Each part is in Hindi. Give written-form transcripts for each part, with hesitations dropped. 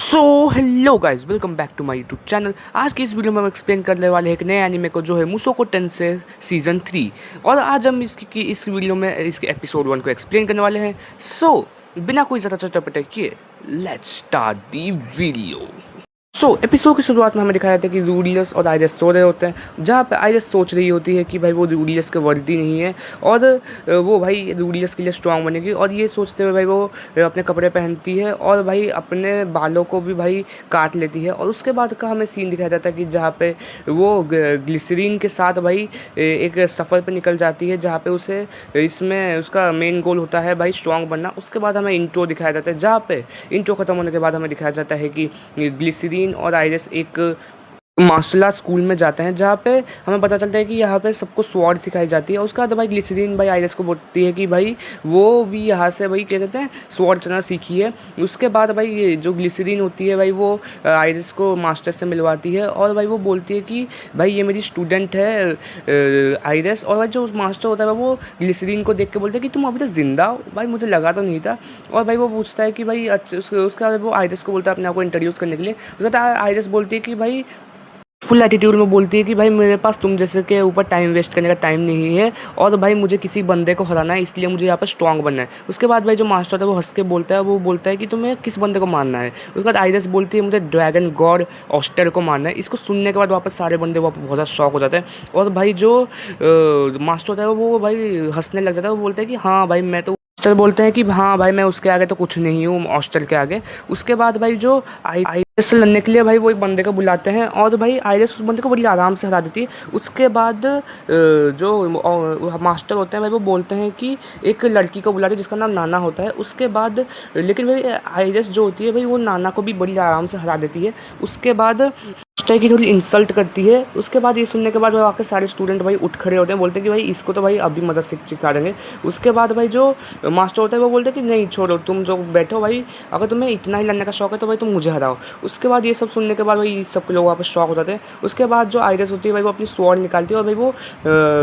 So hello guys, welcome back to my YouTube channel. आज की इस वीडियो में हम एक्सप्लेन करने वाले हैं एक नए एनीमे को जो है मुसोको टेंसेई सीज़न 3। और आज हम इस वीडियो में इसके एपिसोड 1 को एक्सप्लेन करने वाले हैं। बिना कोई ज़्यादा चटपटे किए let's start the video. Episode की शुरुआत में हमें दिखाया जाता है कि रूडियस और आइरिस सो रहे होते हैं, जहाँ पे आइरिस सोच रही होती है कि भाई वो रूडियस के वर्दी नहीं है और वो भाई रूडियस के लिए स्ट्रांग बनेगी। और ये सोचते हुए भाई वो अपने कपड़े पहनती है और भाई अपने बालों को भी भाई काट लेती है। और उसके बाद का हमें सीन दिखाया जाता है कि जहाँ पे वो ग्लिसरीन के साथ भाई एक सफ़र पे निकल जाती है, जहाँ पे उसे इसमें उसका मेन गोल होता है भाई स्ट्रांग बनना। उसके बाद हमें इंट्रो दिखाया जाता है, जहाँ पे इंट्रो ख़त्म होने के बाद हमें दिखाया जाता है कि ग्लिसरीन और आइरिस एक मार्शल आर्ट स्कूल में जाते हैं, जहाँ पे हमें पता चलता है कि यहाँ पे सबको स्वॉर्ड सिखाई जाती है। उसके बाद भाई ग्लिसरीन भाई आइरिस को बोलती है कि भाई वो भी यहाँ से भाई क्या कहते हैं स्वॉर्ड चलाना सीखी है। उसके बाद भाई ये जो ग्लिसरीन होती है भाई वो आइरिस को मास्टर से मिलवाती है और भाई वो बोलती है कि भाई ये मेरी स्टूडेंट है आइरिस। और भाई जो मास्टर होता है वो ग्लिसरीन को देख के बोलते हैं कि तुम अभी तक जिंदा हो। भाई मुझे लगा तो नहीं था। और भाई वो पूछता है कि भाई अच्छा, उसका वो आइरिस को बोलता है अपने आप को इंट्रोड्यूस करने के लिए। उसके बाद आइरिस बोलती है कि भाई फुल एटीट्यूड में बोलती है कि भाई मेरे पास तुम जैसे के ऊपर टाइम वेस्ट करने का टाइम नहीं है और भाई मुझे किसी बंदे को हराना है, इसलिए मुझे यहाँ पर स्ट्रांग बनना है। उसके बाद भाई जो मास्टर है वो हंस के बोलता है, वो बोलता है कि तुम्हें किस बंदे को मारना है। उसके बाद आइरिस बोलती है मुझे ड्रैगन गॉड ऑस्टर को मारना है। इसको सुनने के बाद वापस सारे बंदे वापस बहुत ज़्यादा शॉक हो जाते हैं। और भाई जो मास्टर होता है वो भाई हंसने लग जाता है। वो बोलता है कि हाँ भाई मैं तो हॉस्टल बोलते हैं कि हाँ भाई मैं उसके आगे तो कुछ नहीं हूँ हॉस्टल के आगे। उसके बाद भाई जो आइरिस से लड़ने के लिए भाई वो एक बंदे को बुलाते हैं और भाई आइरिस उस बंदे को बड़ी आराम से हरा देती है। उसके बाद जो मास्टर होते हैं भाई वो बोलते हैं कि एक लड़की को बुलाते हैं जिसका नाम नाना होता है। उसके बाद लेकिन भाई आइरिस जो होती है भाई वो नाना को भी बड़ी आराम से हरा देती है। उसके बाद मास्टर की थोड़ी इंसल्ट करती है। उसके बाद ये सुनने के बाद भाई आके सारे स्टूडेंट भाई उठ खड़े होते हैं, बोलते हैं कि भाई इसको तो भाई अभी मज़ा सिखा देंगे। उसके बाद भाई जो मास्टर होता है वो बोलते हैं कि नहीं छोड़ो, तुम जो बैठो भाई, अगर तुम्हें इतना ही लड़ने का शौक है तो भाई तुम मुझे हराओ। उसके बाद ये सब सुनने के बाद भाई सब लोग वापस शौक हो जाते हैं। उसके बाद जो आइरिस होती है भाई वो अपनी स्वॉर्ड निकालती है और भाई वो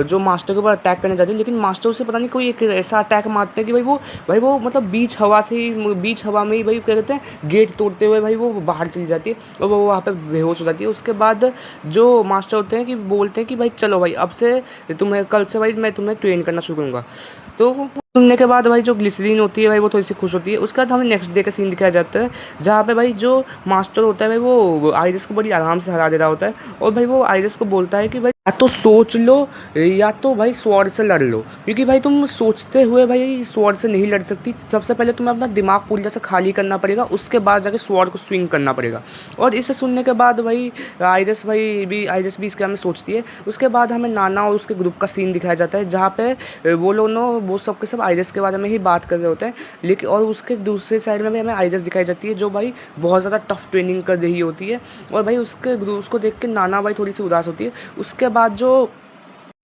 जो मास्टर के ऊपर अटैक करने जाती है, लेकिन मास्टर उसे पता नहीं कोई एक ऐसा अटैक मारते हैं कि भाई वो मतलब बीच हवा में ही भाई क्या कहते हैं गेट तोड़ते हुए भाई वो बाहर चली जाती है और वो वहाँ पे बेहोश हो जाती है। उसके बाद जो मास्टर होते हैं कि बोलते हैं कि भाई चलो भाई अब से तुम्हें कल से भाई मैं तुम्हें ट्रेन करना शुरू करूँगा। तो सुनने के बाद भाई जो ग्लिसरीन होती है भाई वो थोड़ी सी खुश होती है। उसके बाद हमें नेक्स्ट डे का सीन दिखाया जाता है, जहाँ पे भाई जो मास्टर होता है भाई वो आइरिस को बड़ी आराम से हरा दे रहा होता है। और भाई वो आइरिस को बोलता है कि भाई या तो सोच लो या तो भाई स्वॉर्ड से लड़ लो, क्योंकि भाई तुम सोचते हुए भाई स्वॉर्ड से नहीं लड़ सकती। सबसे पहले तुम्हें अपना दिमाग पूरी तरह से खाली करना पड़ेगा, उसके बाद जाके स्वॉर्ड को स्विंग करना पड़ेगा। और इसे सुनने के बाद भाई आइरिस भी इसके बारे में सोचती है। उसके बाद हमें नाना और उसके ग्रुप का सीन दिखाया जाता है, जहाँ पे वो सब के सब आइरिस के बारे में ही बात कर रहे होते हैं। लेकिन और उसके दूसरे साइड में भी हमें आइरिस दिखाई जाती है, जो भाई बहुत ज़्यादा टफ ट्रेनिंग कर रही होती है। और भाई उसको देख के नाना भाई थोड़ी सी उदास होती है।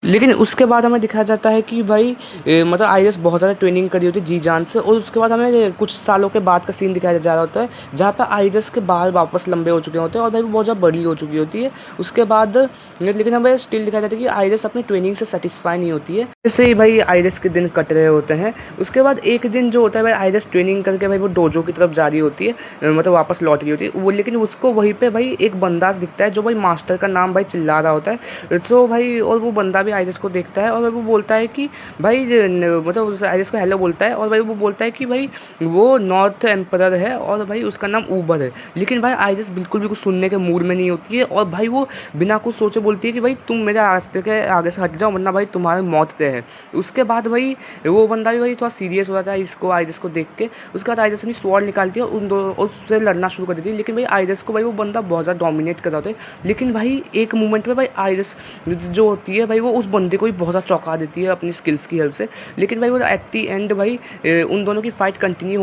लेकिन उसके बाद हमें दिखाया जाता है कि भाई मतलब आइरिस बहुत ज़्यादा ट्रेनिंग करी होती है जी जान से। और उसके बाद हमें कुछ सालों के बाद का सीन दिखाया जा रहा होता है, जहाँ पर आइरिस के बाल वापस लंबे हो चुके होते हैं और भाई वो बहुत ज़्यादा बड़ी हो चुकी होती है। उसके बाद लेकिन हमें स्टिल दिखाया जाता है कि आइरिस अपनी ट्रेनिंग से सेटिस्फाई नहीं होती है। जैसे ही भाई आइरिस के दिन कट रहे होते हैं, उसके बाद एक दिन जो होता है भाई आइरिस ट्रेनिंग करके भाई वो डोजो की तरफ जा रही होती है, मतलब वापस लौट रही होती है वो। लेकिन उसको वहीं पर भाई एक बंदा दिखता है जो भाई मास्टर का नाम भाई चिल्ला रहा होता है। सो भाई और वो बंदा भी आइरिस को देखता है और भाई वो बोलता है कि भाई मतलब उस आइरिस को हेलो बोलता है। और भाई वो बोलता है कि भाई वो नॉर्थ एम्परर है और भाई उसका नाम ऊबर है। लेकिन भाई आइरिस बिल्कुल भी कुछ सुनने के मूड में नहीं होती है और भाई वो बिना कुछ सोचे बोलती है कि भाई तुम मेरे रास्ते के आगे से हट जाओ वरना भाई तुम्हारी मौत तय है। उसके बाद भाई वो बंदा भी भाई थोड़ा सीरियस हो जाता है इसको आइरिस को देख के। उसके बाद आइरिस अपनी स्वॉर्ड निकालती है और उन दो उससे लड़ना शुरू कर देती है। लेकिन भाई आइरिस को भाई वो बंदा बहुत ज़्यादा डोमिनेट कर रहा होता है। लेकिन भाई एक मोमेंट में भाई आइरिस जो होती है भाई वो उस बंदे को भी बहुत ज़्यादा चौंका देती है अपनी स्किल्स की हेल्प से। लेकिन भाई वो एट दी एंड भाई उन दोनों की फाइट कंटिन्यू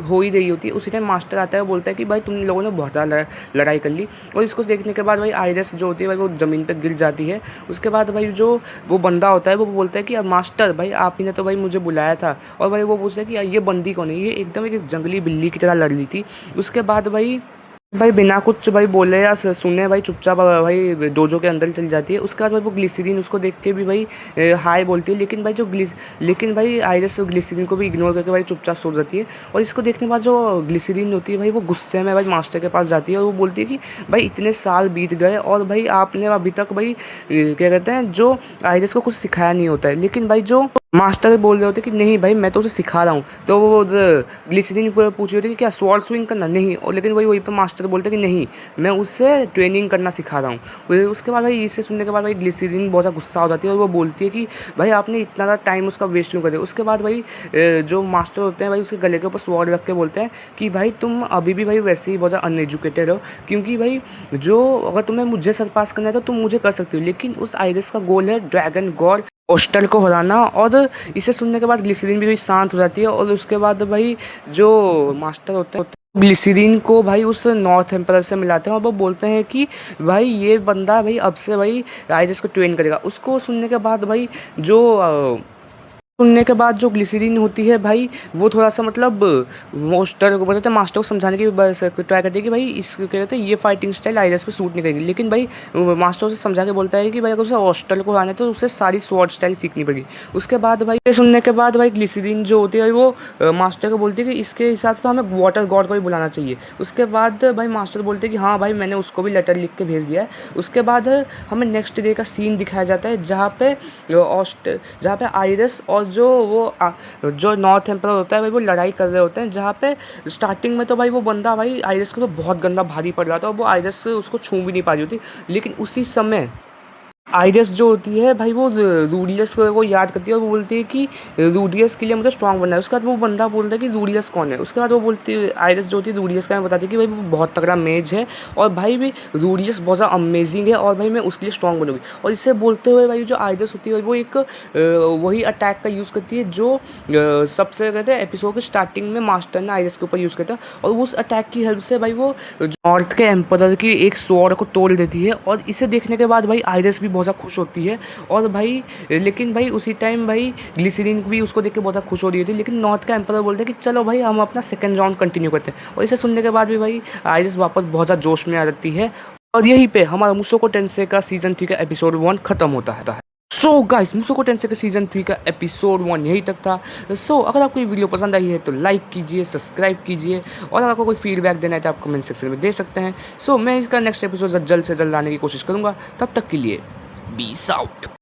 हो ही रही होती है। उसी टाइम मास्टर आता है, बोलता है कि भाई तुम लोगों ने बहुत ज़्यादा लड़ाई कर ली। और इसको देखने के बाद भाई आइरिस जो होती है भाई वो ज़मीन पर गिर जाती है। उसके बाद भाई जो वो बंदा होता है वो बोलता है कि मास्टर भाई आप ही ने तो भाई मुझे बुलाया था। और भाई वो पूछता है कि ये बंदी कौन है, ये एकदम एक जंगली बिल्ली की तरह लड़ रही थी। उसके बाद भाई भाई बिना कुछ भाई बोले या सुने भाई चुपचाप भाई डोजो के अंदर चली जाती है। उसके बाद भाई वो ग्लिसरीन उसको देख के भी भाई हाय बोलती है, लेकिन भाई आयरस ग्लिसरीन को भी इग्नोर करके भाई चुपचाप सो जाती है। और इसको देखने के बाद जो ग्लिसरीन होती है भाई वो गुस्से में भाई मास्टर के पास जाती है और वो बोलती है कि भाई इतने साल बीत गए और भाई आपने अभी तक भाई क्या कहते हैं जो आयरस को कुछ सिखाया नहीं होता है। लेकिन भाई जो मास्टर बोल रहे होते कि नहीं भाई मैं तो उसे सिखा रहा हूँ, तो वो ग्लिसरीन पूछ रही होती कि क्या स्वॉर्ड स्विंग करना नहीं, और लेकिन वही पे मास्टर बोलते कि नहीं मैं उससे ट्रेनिंग करना सिखा रहा हूँ। उसके बाद भाई इसे सुनने के बाद भाई ग्लिसरीन बहुत ज़्यादा गुस्सा हो जाती है और वो बोलती है कि भाई आपने इतना ज़्यादा टाइम उसका वेस्ट क्यों करे। उसके बाद भाई जो मास्टर होते हैं भाई उसके गले के ऊपर स्वॉर्ड रख के बोलते हैं कि भाई तुम अभी भी भाई वैसे ही बहुत ज़्यादा अनएजुकेटेड हो, क्योंकि भाई जो अगर तुम्हें मुझे सरपास करना है तो तुम मुझे कर सकते हो, लेकिन उस आइरिस का गोल है ड्रैगन गॉड ओस्टल को हराना। और इसे सुनने के बाद ग्लिसरीन भी थोड़ी शांत हो जाती है और उसके बाद भाई जो मास्टर होते हैं ग्लिसरीन को भाई उस नॉर्थ एम्परर से मिलाते हैं और वो बोलते हैं कि भाई ये बंदा भाई अब से भाई आइरिस को ट्रेन करेगा। उसको सुनने के बाद भाई जो जो ग्लिसरीन होती है भाई वो थोड़ा सा मतलब मास्टर को बताते हैं, मास्टर को समझाने की बस ट्राई करती है कि भाई इस क्या कहते हैं ये फाइटिंग स्टाइल आइरस पे सूट नहीं करेगी। लेकिन भाई मास्टर उसे समझा के बोलता है कि भाई अगर उसे हॉस्टल को आना है तो उसे सारी स्वॉर्ड स्टाइल सीखनी पड़ेगी। उसके बाद भाई ये सुनने के बाद भाई ग्लिसरीन जो होती है वो मास्टर को बोलती है कि इसके हिसाब से तो हमें वाटर गॉड को भी बुलाना चाहिए। उसके बाद भाई मास्टर बोलते हैं कि हाँ भाई मैंने उसको भी लेटर लिख के भेज दिया है। उसके बाद हमें नेक्स्ट डे का सीन दिखाया जाता है जहाँ पे आइरस और जो नॉर्थ एम्परर होता है भाई वो लड़ाई कर रहे होते हैं। जहाँ पे स्टार्टिंग में तो भाई वो बंदा भाई आइरस को तो बहुत गंदा भारी पड़ रहा था और वो आइरस उसको छू भी नहीं पा रही होती। लेकिन उसी समय आइरस जो होती है भाई वो रूडियस को याद करती है और वो बोलती है कि रूडियस के लिए मुझे स्ट्रांग बनना है। उसके बाद वो बंदा बोलता है कि रूडियस कौन है। उसके बाद वो बोलती है आइरस जो होती है रूडियस का मैं बताती है कि भाई वो बहुत तगड़ा मेज है और भाई भी रूडियस बहुत ज़्यादा अमेजिंग है और भाई मैं उसके लिए स्ट्रांग बनूंगी। और इससे बोलते हुए भाई जो आइरस होती है वो एक वही अटैक का यूज़ करती है जो सबसे कहते हैं एपिसोड के स्टार्टिंग में मास्टर ने आइरस के ऊपर यूज़ किया था। और उस अटैक की हेल्प से भाई वो नॉर्थ के एम्परर की एक स्वॉर्ड को तोड़ देती है। और इसे देखने के बाद भाई आइरस भी बहुत ज़्यादा खुश होती है और भाई लेकिन भाई उसी टाइम भाई ग्लिसरीन भी उसको देख के बहुत ज़्यादा खुश हो रही थी। लेकिन नॉर्थ का एम्परर बोलते हैं कि चलो भाई हम अपना सेकंड राउंड कंटिन्यू करते हैं। और इसे सुनने के बाद भी भाई आइरस वापस बहुत ज़्यादा जोश में आ जाती है और यहीं पे हमारा मुसोको टेंसे का सीज़न 3 का एपिसोड 1 खत्म होता है। सो गाइस मुसोको टेंसे के सीज़न 3 का एपिसोड 1 यहीं तक था। सो अगर आपको ये वीडियो पसंद आई है तो लाइक कीजिए, सब्सक्राइब कीजिए और अगर आपको कोई फीडबैक देना है तो आप कमेंट सेक्शन में दे सकते हैं। सो मैं इसका नेक्स्ट एपिसोड जल्द से जल्द लाने की कोशिश करूँगा। तब तक के लिए पीस आउट।